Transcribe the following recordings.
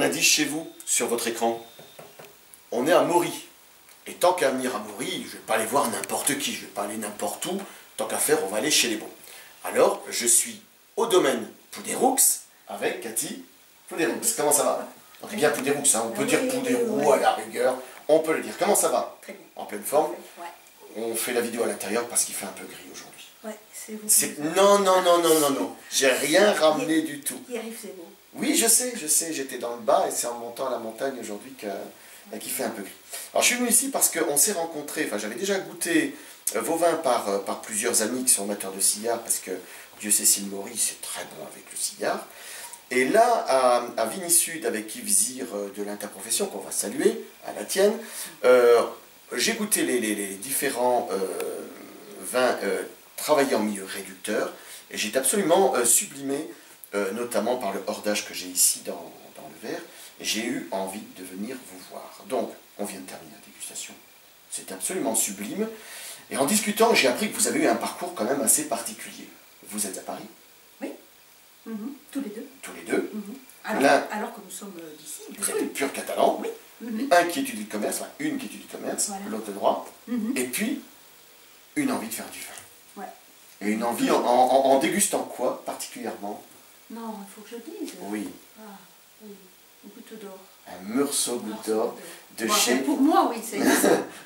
a dit chez vous, sur votre écran, on est à Maury. Et tant qu'à venir à Maury, je ne vais pas aller voir n'importe qui, je ne vais pas aller n'importe où. Tant qu'à faire, on va aller chez les bons. Alors, je suis au domaine Poudéroux avec Cathy Poudéroux. Comment ça va? On dit bien Poudéroux, hein. On peut dire Poudéroux à la rigueur, on peut le dire. Comment ça va? Très bien. En pleine forme? Ouais. On fait la vidéo à l'intérieur parce qu'il fait un peu gris aujourd'hui. Ouais, c'est vous. Non, non, non, non, non, non. J'ai rien ramené du tout. Qui arrive, c'est beau. Oui, je sais, j'étais dans le bas et c'est en montant à la montagne aujourd'hui qu'il fait un peu gris. Alors je suis venu ici parce qu'on s'est rencontrés, enfin j'avais déjà goûté vos vins par plusieurs amis qui sont amateurs de cigares, parce que Dieu Cécile Maury, c'est très bon avec le cigare. Et là, à Vigny Sud, avec Yves Zir de l'Interprofession, qu'on va saluer, à la tienne, j'ai goûté les différents vins travaillés en milieu réducteur, et j'ai été absolument sublimé, notamment par le hordage que j'ai ici dans le verre, et j'ai eu envie de venir vous voir. Donc, on vient de terminer la dégustation, c'est absolument sublime, et en discutant, j'ai appris que vous avez eu un parcours quand même assez particulier. Vous êtes à Paris? Oui, tous les deux. Tous les deux. Alors que nous sommes d'ici. Vous êtes des purs catalans. Oui. Un qui étudie le commerce, enfin une qui étudie le commerce, Voilà. l'autre le droit, et puis une envie de faire du vin. Ouais. Et une envie en dégustant quoi particulièrement? Non, il faut que je dise. Oui. Ah, oui, une goutte d'or. Un Meursault goutte d'or de bon, chez... pour moi, oui, c'est...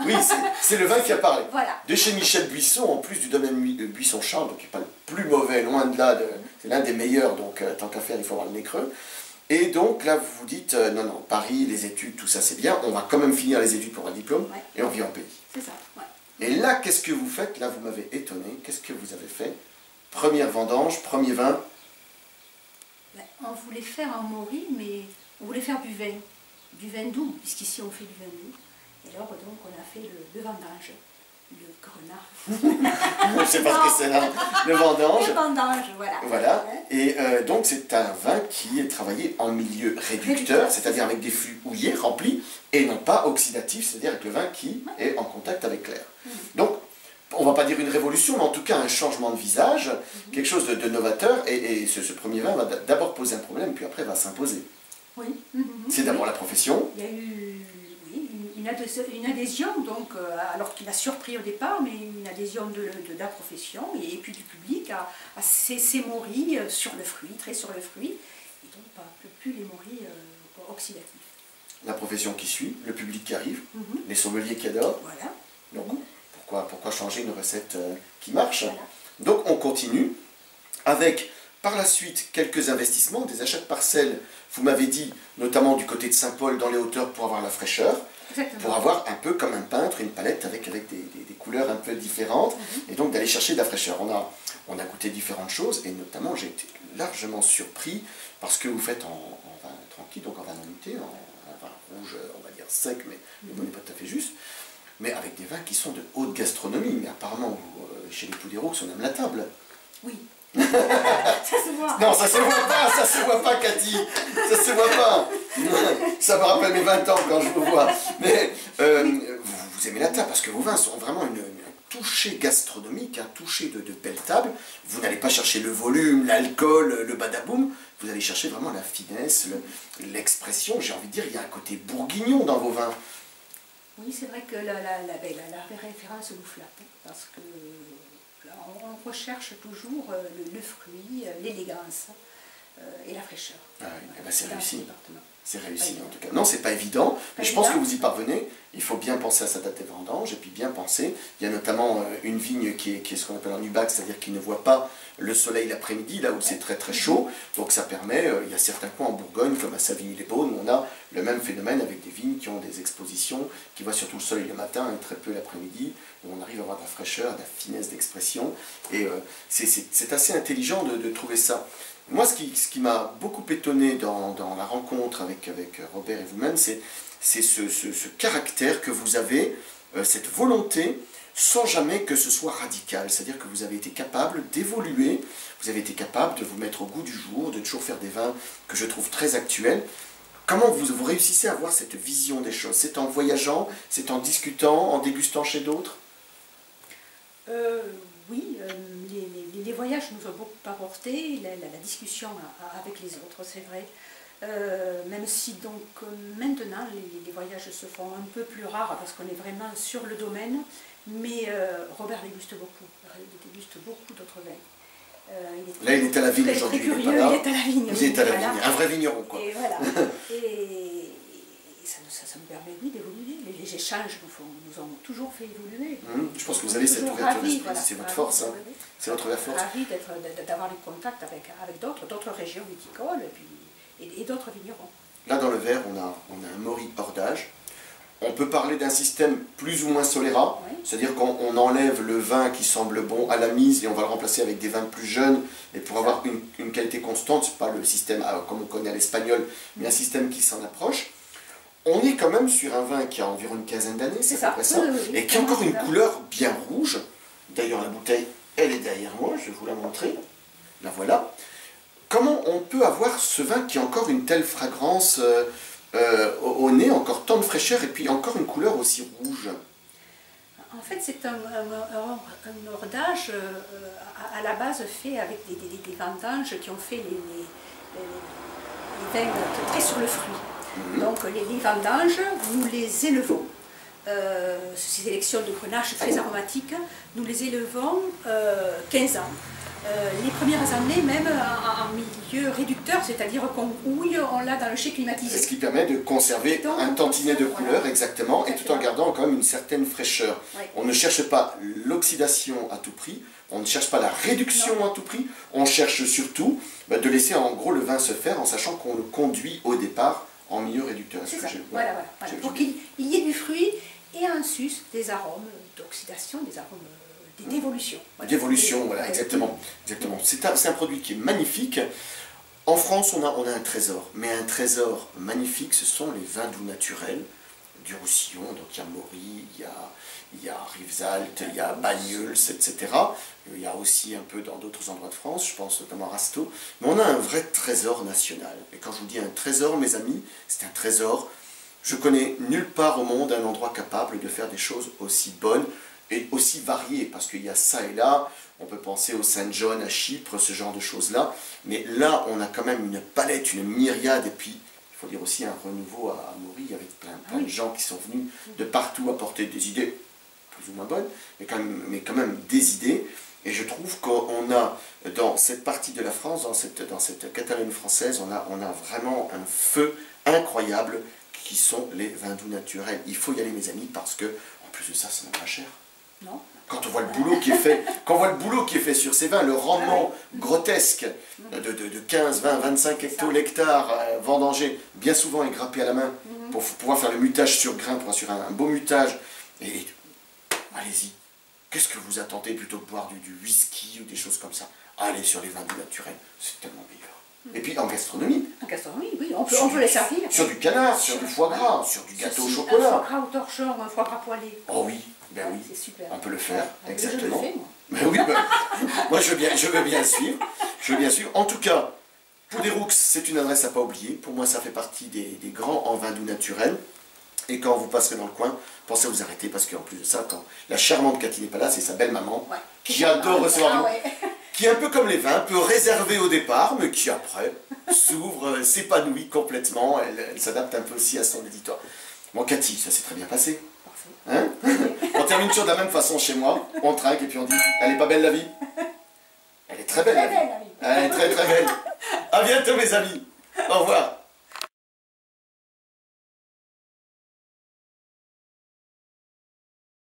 Oui, c'est le vin qui a parlé. Voilà. De chez Michel Buisson, en plus du domaine de Buisson-Charles, donc qui n'est pas le plus mauvais, loin de là, c'est l'un des meilleurs, donc tant qu'à faire, il faut avoir le nez creux. Et donc là, vous vous dites, non, non, Paris, les études, tout ça c'est bien, on va quand même finir les études pour un diplôme, Ouais. et on vit en pays. C'est ça, ouais. Et là, qu'est-ce que vous faites? Là, vous m'avez étonné, qu'est-ce que vous avez fait? Première vendange, premier vin. Ben, on voulait faire un Maury, mais on voulait faire du vin doux, puisqu'ici on fait du vin doux. Et alors, donc, on a fait le vendange, le grenat. Je sais pas ce que c'est là, le vendange. Le vendange, voilà. Voilà, et donc c'est un vin qui est travaillé en milieu réducteur, c'est-à-dire avec des fûts houillés, remplis, et non pas oxydatif, c'est-à-dire avec le vin qui est en contact avec l'air. Donc, on va pas dire une révolution, mais en tout cas un changement de visage, quelque chose de novateur, et ce premier vin va d'abord poser un problème, puis après va s'imposer. Oui. C'est d'abord la profession. Il y a eu une adhésion, donc, alors qu'il a surpris au départ, mais une adhésion de la profession et puis du public à ces Maury sur le fruit, très sur le fruit, et donc pas plus les Maury oxydatifs. La profession qui suit, le public qui arrive, les sommeliers qui adorent. Voilà. Donc, pourquoi changer une recette qui marche? Voilà. Donc on continue avec par la suite quelques investissements, des achats de parcelles, vous m'avez dit, notamment du côté de Saint-Paul dans les hauteurs pour avoir la fraîcheur, Exactement. pour avoir un peu comme un peintre, une palette avec des couleurs un peu différentes, et donc d'aller chercher de la fraîcheur. On a goûté différentes choses, et notamment j'ai été largement surpris parce que vous faites en vin tranquille, donc en vin non-muté, en vin rouge, on va dire sec, mais le mot n'est pas tout à fait juste, mais avec des vins qui sont de haute gastronomie. Mais apparemment, vous, chez les Poudéroux, on aime la table. Oui. Ça se voit. Non, ça se voit pas, Cathy. Ça se voit pas. Ça me rappelle mes 20 ans quand je vous vois. Mais vous aimez la table parce que vos vins sont vraiment un toucher gastronomique, un toucher de belle table. Vous n'allez pas chercher le volume, l'alcool, le badaboum. Vous allez chercher vraiment la finesse, l'expression. J'ai envie de dire, il y a un côté bourguignon dans vos vins. Oui, c'est vrai que la référence nous flatte, parce que là, on recherche toujours le fruit, l'élégance et la fraîcheur. Ah oui, eh ben c'est réussi. C'est réussi Pas en tout cas. Non, c'est pas évident, mais je pense que évident. vous y parvenez. Il faut bien penser à sa date de vendange et puis bien penser. Il y a notamment une vigne qui est ce qu'on appelle en UBAC, c'est-à-dire qui ne voit pas le soleil l'après-midi, là où c'est très très chaud. Donc ça permet, il y a certains coins en Bourgogne, comme à Savigny-les-Beaunes, où on a le même phénomène avec des vignes qui ont des expositions, qui voient surtout le soleil le matin et très peu l'après-midi, où on arrive à avoir de la fraîcheur, de la finesse d'expression. Et c'est assez intelligent de trouver ça. Moi, ce qui m'a beaucoup étonné dans la rencontre avec Robert et vous-même, c'est ce caractère que vous avez, cette volonté, sans jamais que ce soit radical. C'est-à-dire que vous avez été capable d'évoluer, vous avez été capable de vous mettre au goût du jour, de toujours faire des vins que je trouve très actuels. Comment vous réussissez à avoir cette vision des choses? C'est en voyageant, c'est en discutant, en dégustant chez d'autres? Oui, les voyages nous ont beaucoup apporté, la discussion avec les autres, c'est vrai. Même si donc maintenant les voyages se font un peu plus rares parce qu'on est vraiment sur le domaine, mais Robert déguste beaucoup, il déguste beaucoup d'autres vins. Là, il est à la vigne aujourd'hui, il est à la vigne. Il est à la vigne, un vrai vigneron, quoi. Et voilà. Et ça nous permet, oui, d'évoluer. Les échanges nous ont toujours fait évoluer. Je pense que vous avez cette ouverture d'esprit, voilà, c'est votre force, hein. C'est votre force. Ravi d'avoir des contacts avec d'autres régions viticoles et d'autres vignerons. Là, dans le verre, on a un Maury hors d'âge. On peut parler d'un système plus ou moins soléra, oui. C'est-à-dire qu'on enlève le vin qui semble bon à la mise et on va le remplacer avec des vins plus jeunes. Et pour avoir une qualité constante, ce n'est pas le système comme on connaît à l'espagnol, mais un système qui s'en approche. On est quand même sur un vin qui a environ une quinzaine d'années, c'est à peu près ça, et qui a encore une couleur bien rouge. D'ailleurs, la bouteille, elle est derrière moi, je vais vous la montrer. La voilà. Comment on peut avoir ce vin qui a encore une telle fragrance au nez, encore tant de fraîcheur, et puis encore une couleur aussi rouge? En fait, c'est un hordage à la base fait avec des vendanges qui ont fait les vins très sur le fruit. Donc les vendanges, nous les élevons. Ces sélections de grenache très aromatiques, nous les élevons 15 ans. Les premières années, même en milieu réducteur, c'est-à-dire qu'on houille, on l'a dans le chai climatisé. Ce qui permet de conserver un tantinet de couleur, exactement, et tout en gardant quand même une certaine fraîcheur. Oui. On ne cherche pas l'oxydation à tout prix, on ne cherche pas la réduction à tout prix, on cherche surtout de laisser en gros le vin se faire en sachant qu'on le conduit au départ en milieu réducteur. C'est ça, voilà. Pour qu'il y ait du fruit et en sus des arômes d'oxydation, des arômes d'évolution. D'évolution, voilà, exactement. C'est un produit qui est magnifique. En France, on a un trésor, mais un trésor magnifique, ce sont les vins doux naturels du Roussillon. Donc il y a Maury, il y a Rivesaltes, il y a Banyuls, etc. Il y a aussi un peu dans d'autres endroits de France, je pense notamment à Rasteau. Mais on a un vrai trésor national. Et quand je vous dis un trésor, mes amis, c'est un trésor. Je connais nulle part au monde un endroit capable de faire des choses aussi bonnes et aussi variées, parce qu'il y a ça et là. On peut penser au Saint John à Chypre, ce genre de choses-là. Mais là, on a quand même une palette, une myriade, et puis il faut dire aussi un renouveau à Maury, avec plein de gens qui sont venus de partout apporter des idées plus ou moins bonnes, mais quand même des idées. Et je trouve qu'on a, dans cette partie de la France, dans cette Catalogne française, on a vraiment un feu incroyable qui sont les vins doux naturels. Il faut y aller, mes amis, parce que, en plus de ça, c'est même pas cher. Non. Quand on voit le boulot qui est fait, sur ces vins, le rendement grotesque de 15, 20, 25 hectolhectares vendangés, bien souvent et grappés à la main, pour pouvoir faire le mutage sur grain, pour assurer un beau mutage. Et allez-y. Qu'est-ce que vous attendez plutôt que boire du whisky ou des choses comme ça? Allez sur les vins doux naturels, c'est tellement meilleur. Et puis en gastronomie. En gastronomie, oui, on peut les servir. Sur du canard, sur du foie gras, sur du gâteau au chocolat. Un foie gras au torchon, un foie gras poêlé. Oh oui, ben oui. C'est super. On peut le faire, exactement. Je le fais, moi. Ben oui, moi je veux bien suivre. En tout cas, Pouderoux, c'est une adresse à ne pas oublier. Pour moi, ça fait partie des grands en vin doux naturel. Et quand vous passerez dans le coin, pensez à vous arrêter, parce qu'en plus de ça, quand la charmante Cathy n'est pas là, c'est sa belle maman, qui adore recevoir du monde, qui est un peu comme les vins, un peu réservée au départ, mais qui après s'ouvre, s'épanouit complètement, elle s'adapte un peu aussi à son éditoire. Bon, Cathy, ça s'est très bien passé. Hein? On termine toujours de la même façon chez moi, on trinque et puis on dit, elle est pas belle la vie? Elle est très belle la vie. Elle est très très belle. À bientôt mes amis. Au revoir.